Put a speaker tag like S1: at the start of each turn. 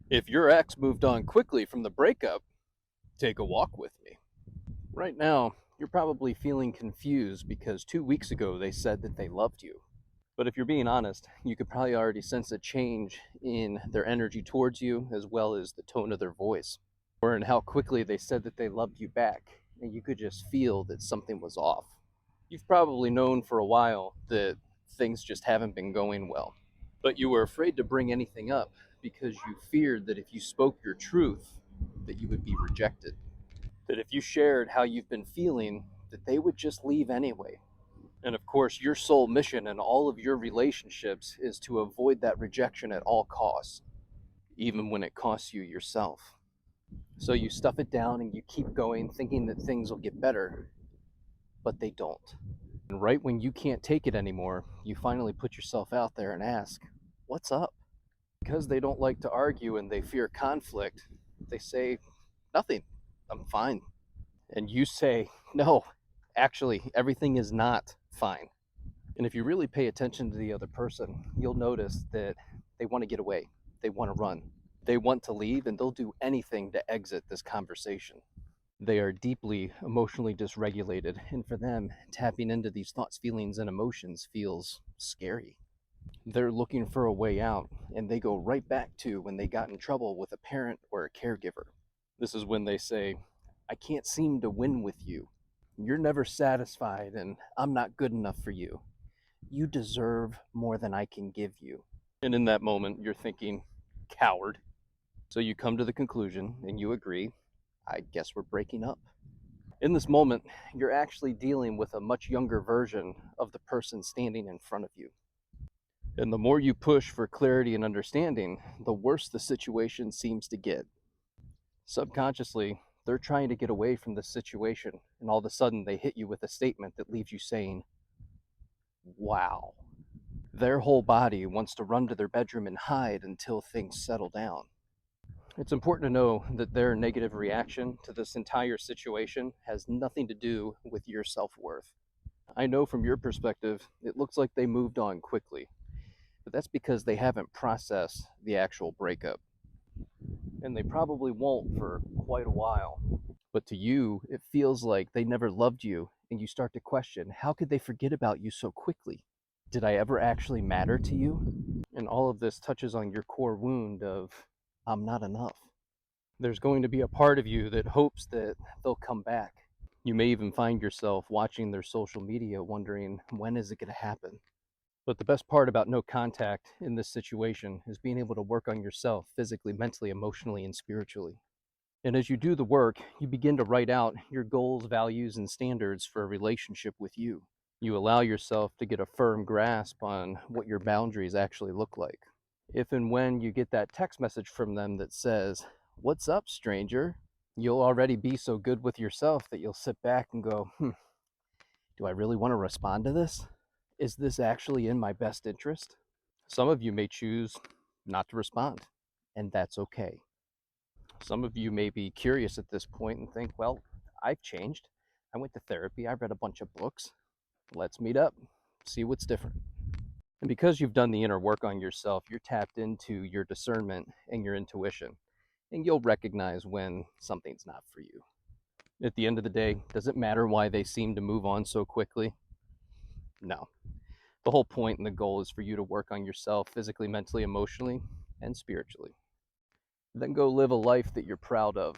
S1: If your ex moved on quickly from the breakup, take a walk with me. Right now, you're probably feeling confused because 2 weeks ago they said that they loved you. But if you're being honest, you could probably already sense a change in their energy towards you as well as the tone of their voice, or in how quickly they said that they loved you back, and you could just feel that something was off. You've probably known for a while that things just haven't been going well, but you were afraid to bring anything up because you feared that if you spoke your truth, that you would be rejected. That if you shared how you've been feeling, that they would just leave anyway. And of course, your sole mission in all of your relationships is to avoid that rejection at all costs, even when it costs you yourself. So you stuff it down and you keep going, thinking that things will get better, but they don't. And right when you can't take it anymore, you finally put yourself out there and ask, "What's up?" Because they don't like to argue and they fear conflict, they say, "Nothing, I'm fine." And you say, "No, actually, everything is not fine." And if you really pay attention to the other person, you'll notice that they want to get away, they want to run, they want to leave, and they'll do anything to exit this conversation. They are deeply emotionally dysregulated, and for them, tapping into these thoughts, feelings, and emotions feels scary. They're looking for a way out, and they go right back to when they got in trouble with a parent or a caregiver. This is when they say, "I can't seem to win with you. You're never satisfied, and I'm not good enough for you. You deserve more than I can give you." And in that moment, you're thinking, "Coward." So you come to the conclusion and you agree, "I guess we're breaking up." In this moment, you're actually dealing with a much younger version of the person standing in front of you. And the more you push for clarity and understanding, the worse the situation seems to get. Subconsciously, they're trying to get away from the situation, and all of a sudden they hit you with a statement that leaves you saying, "Wow." Their whole body wants to run to their bedroom and hide until things settle down. It's important to know that their negative reaction to this entire situation has nothing to do with your self worth. I know from your perspective, it looks like they moved on quickly, but that's because they haven't processed the actual breakup. And they probably won't for quite a while. But to you, it feels like they never loved you, and you start to question, how could they forget about you so quickly? Did I ever actually matter to you? And all of this touches on your core wound of, "I'm not enough." There's going to be a part of you that hopes that they'll come back. You may even find yourself watching their social media wondering, when is it going to happen? But the best part about no contact in this situation is being able to work on yourself physically, mentally, emotionally, and spiritually. And as you do the work, you begin to write out your goals, values, and standards for a relationship with you. You allow yourself to get a firm grasp on what your boundaries actually look like. If and when you get that text message from them that says, "What's up, stranger?" you'll already be so good with yourself that you'll sit back and go, "Do I really want to respond to this? Is this actually in my best interest?" Some of you may choose not to respond, and that's okay. Some of you may be curious at this point and think, "Well, I've changed. I went to therapy. I read a bunch of books. Let's meet up, see what's different." And because you've done the inner work on yourself, you're tapped into your discernment and your intuition, and you'll recognize when something's not for you. At the end of the day, does it matter why they seem to move on so quickly? No. The whole point and the goal is for you to work on yourself physically, mentally, emotionally, and spiritually. Then go live a life that you're proud of,